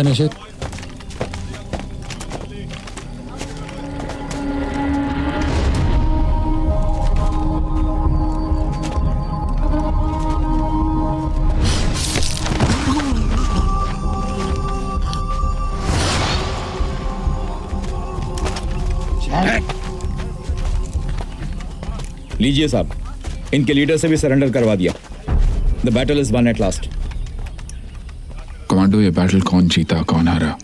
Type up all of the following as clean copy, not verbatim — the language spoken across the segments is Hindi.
हाय नशीद। लीजिए साहब, इनके लीडर से भी सरेंडर करवा दिया। The battle is one at last. Commando, ये बैटल कौन जीता कौन हारा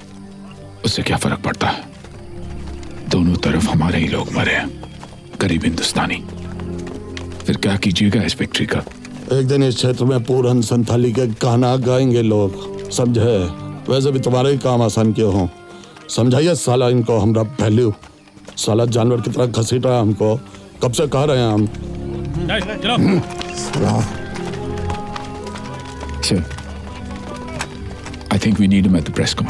उससे क्या फर्क पड़ता है? दोनों तरफ हमारे ही लोग मरे हैं, गरीब हिंदुस्तानी। फिर क्या कीजिएगा इस विक्ट्री का? एक दिन इस क्षेत्र में पूरन संथाली के गाना गाएंगे लोग, समझे? वैसे भी तुम्हारे ही काम आसान क्यों हो। समझाइए साला इनको हमरा वैल्यू। साला जानवर की तरह घसीटा है हमको, कब से कह रहे हैं हम। Sir, I think we need him at the press con.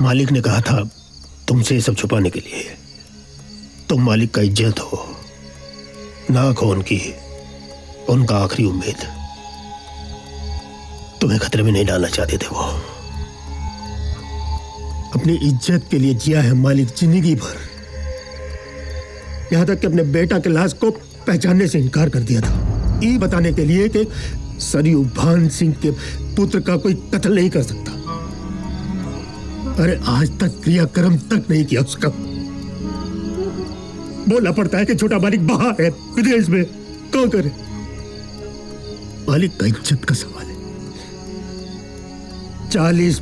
मालिक ने कहा था तुमसे ये सब छुपाने के लिए। तुम मालिक का इज्जत हो, नाक हो उनकी, उनका आखिरी उम्मीद। तुम्हें खतरे में नहीं डालना चाहते थे वो। अपनी इज्जत के लिए जिया है मालिक जिंदगी भर, यहां तक कि अपने बेटा के लाश को पहचानने से इनकार कर दिया था, ये बताने के लिए कि सरयू भान सिंह के पुत्र का कोई कत्ल नहीं कर सकता। अरे आज तक क्रियाक्रम तक नहीं किया उसका। बोलना पड़ता है कि छोटा मालिक बाहर है, विदेश में, कौन करे? मालिक का इज्जत का सवाल है। 40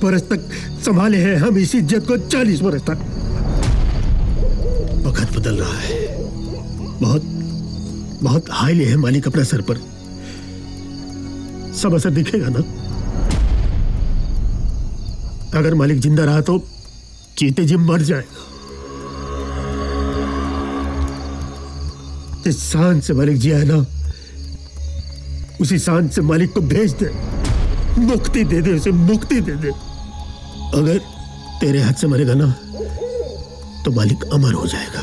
बरस तक संभाले हैं हम इस इज्जत को, 40 बरस तक। वक्त बदल रहा है, बहुत हाईली है मालिक अपना सर पर। सब असर दिखेगा ना। अगर मालिक जिंदा रहा तो चीते जी मर जाएगा। जिस शान से मालिक जिया है ना, उसी शान से मालिक को भेज दे, मुक्ति दे दे, उसे मुक्ति दे दे। अगर तेरे हाथ से मरेगा ना तो मालिक अमर हो जाएगा।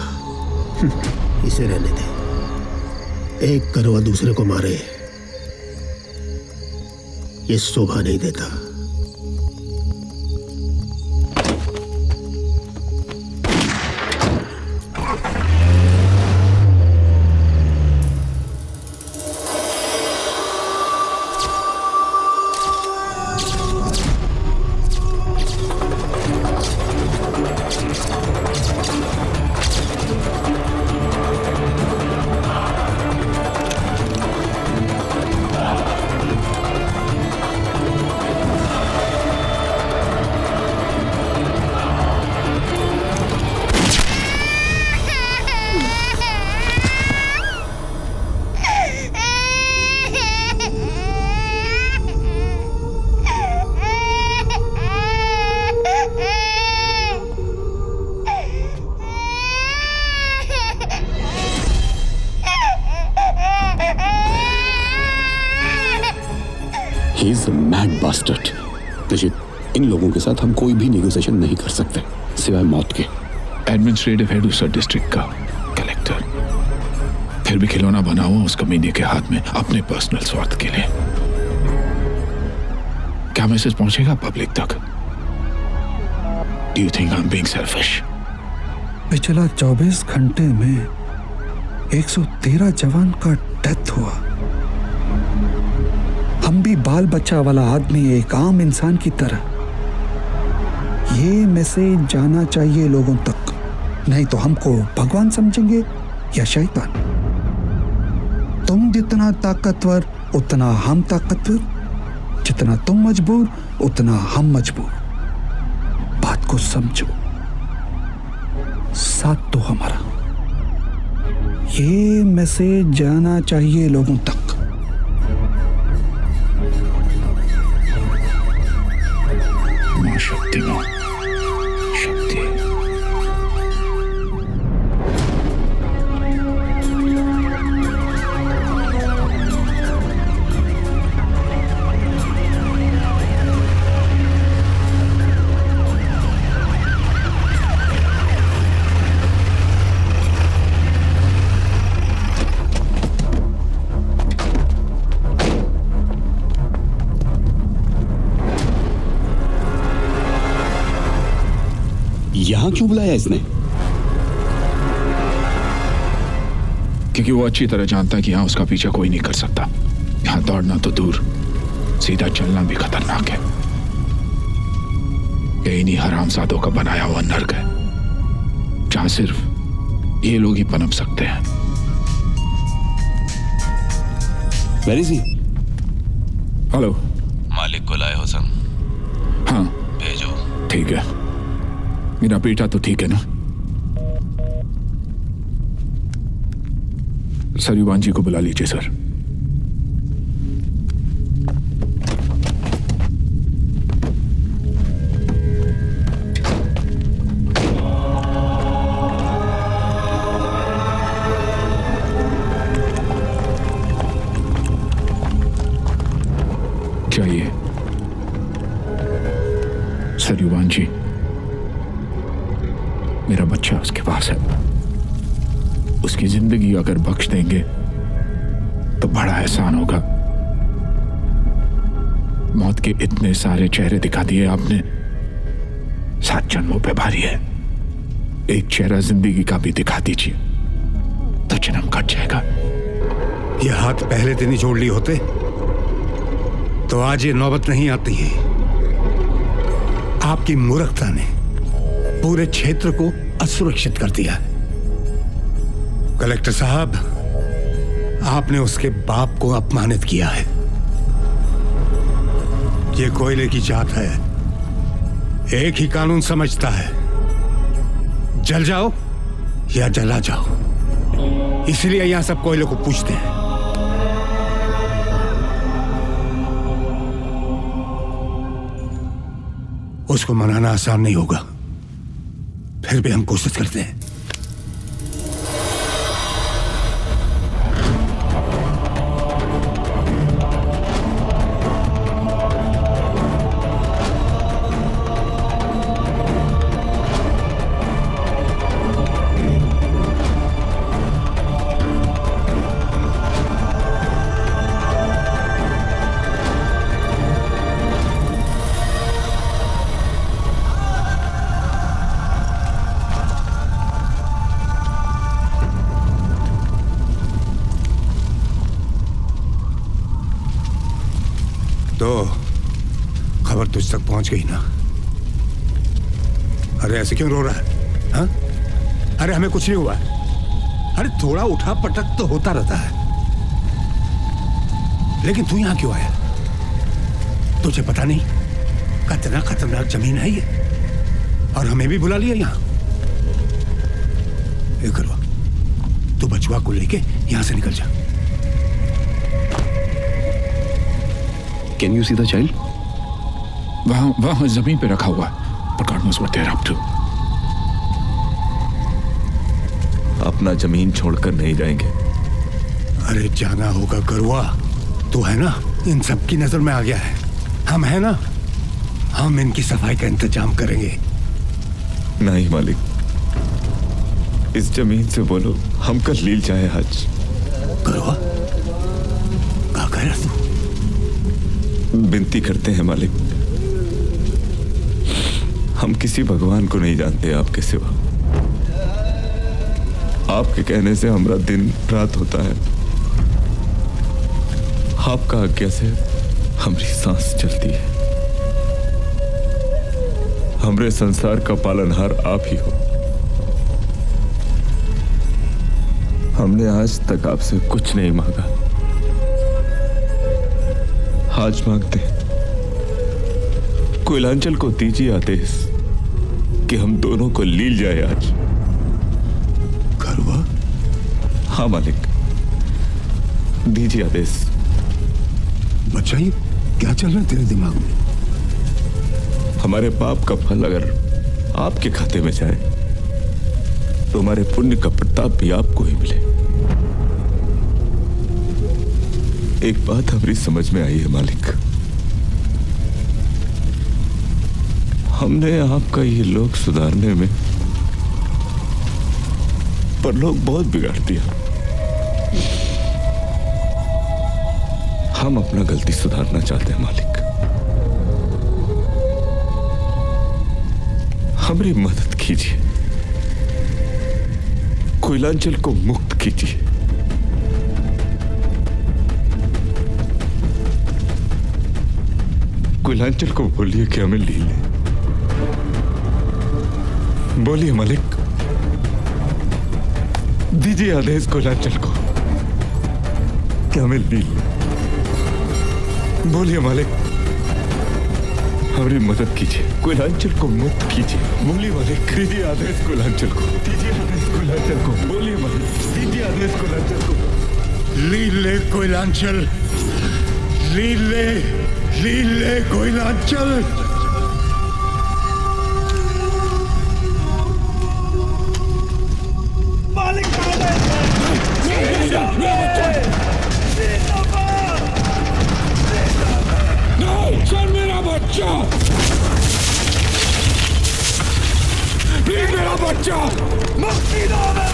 इसे रहने दे। एक करवा दूसरे को मारे, ये शोभा नहीं देता। He is a mad bastard. देखिए, इन लोगों के साथ हम कोई भी नेगोशिएशन नहीं कर सकते सिवाय मौत के। एडमिनिस्ट्रेटिव हेड उस डिस्ट्रिक्ट का कलेक्टर, फिर भी खिलौना बना हुआ उस कमीने के हाथ में अपने पर्सनल स्वार्थ के लिए। क्या मैसेज पहुंचेगा पब्लिक तक? Do you think I'm being selfish? पिछला 24 घंटे में 113 जवान का डेथ हुआ। हम भी बाल बच्चा वाला आदमी, एक आम इंसान की तरह ये मैसेज जाना चाहिए लोगों तक, नहीं तो हमको भगवान समझेंगे या शैतान। तुम जितना ताकतवर उतना हम ताकतवर, जितना तुम मजबूर उतना हम मजबूर। बात को समझो, साथ तो हमारा। ये मैसेज जाना चाहिए लोगों तक। मां शक्ति, मां शक्ति। यहां क्यों बुलाया इसने? क्योंकि वो अच्छी तरह जानता है कि यहां उसका पीछा कोई नहीं कर सकता। यहां दौड़ना तो दूर, सीधा चलना भी खतरनाक है। ये इन्हीं हरामजादों का बनाया हुआ नर्क है, जहां सिर्फ ये लोग ही पनप सकते हैं। वेरी सी। हेलो, मालिक को लाए हो सम? हाँ भेजो। ठीक है। मेरा बेटा तो ठीक है ना? सर, युवान जी को बुला लीजिए सर। चाहिए सर युवान जी, मेरा बच्चा उसके पास है। उसकी जिंदगी अगर बख्श देंगे तो बड़ा एहसान होगा। मौत के इतने सारे चेहरे दिखा दिए आपने, 7 जन्मों पे भारी है। एक चेहरा जिंदगी का भी दिखा दीजिए तो जन्म कट जाएगा। ये हाथ पहले दिन ही जोड़ लिए होते तो आज ये नौबत नहीं आती है। आपकी मूर्खता ने पूरे क्षेत्र को असुरक्षित कर दिया। कलेक्टर साहब, आपने उसके बाप को अपमानित किया है। ये कोयले की जात है, एक ही कानून समझता है, जल जाओ या जला जाओ। इसलिए यहां सब कोयले को पूछते हैं। उसको मनाना आसान नहीं होगा, फिर भी हम कोशिश करते हैं। तो खबर तुझ तक पहुंच गई ना? अरे ऐसे क्यों रो रहा है? हाँ? अरे हमें कुछ नहीं हुआ। अरे थोड़ा उठा पटक तो होता रहता है, लेकिन तू यहां क्यों आया? तुझे पता नहीं कितना खतरनाक जमीन है ये, और हमें भी बुला लिया यहां। ये करवा, तू बचवा को लेके यहां से निकल जा। Can you see the child? वहां जमीन पे रखा हुआ है, but God knows what they're up to. अपना जमीन छोड़कर नहीं जाएंगे। अरे जाना होगा गरुआ, तू है ना, इन सब की नजर में आ गया है। हम है ना, हम इनकी सफाई का इंतजाम करेंगे। नहीं मालिक, इस जमीन से बोलो हम कल लील जाए हज। गरुआ, क्या कह रहा तू? विनती करते हैं मालिक, हम किसी भगवान को नहीं जानते आपके सिवा। आपके कहने से हमारा दिन रात होता है। आपका आज्ञा से हमारी सांस चलती है। हमरे संसार का पालनहार आप ही हो। हमने आज तक आपसे कुछ नहीं मांगा, आज मांगते हैं। कोयलांचल को दीजिए आदेश कि हम दोनों को लील जाए आज। करवा? हाँ मालिक, दीजिए आदेश। बच्चाई, क्या चल रहा है तेरे दिमाग में? हमारे पाप का फल अगर आपके खाते में जाए तो हमारे पुण्य का प्रताप भी आपको ही मिले। एक बात हमारी समझ में आई है मालिक, हमने आपका ये लोग सुधारने में पर लोग बहुत बिगाड़ दिया। हम अपना गलती सुधारना चाहते हैं मालिक, हमारी मदद कीजिए, कोयलांचल को मुक्त कीजिए। कोयलांचल को बोलिए कि हमें ली ले। बोलिए मालिक, दीजिए आदेश कोयलांचल को कि हमें ली ले। बोलिए मालिक, हमारी मदद कीजिए, कोयलांचल को मुक्त कीजिए। बोलिए मालिक, दीजिए आदेश कोयलांचल को, दीजिए आदेश कोयलांचल को। बोलिए मालिक, दीजिए आदेश कोयलांचल को। लील ले कोयलांचल, लील ले कोयलांचल। मेरा बच्चा, मेरा बच्चा, मुक्ति दो।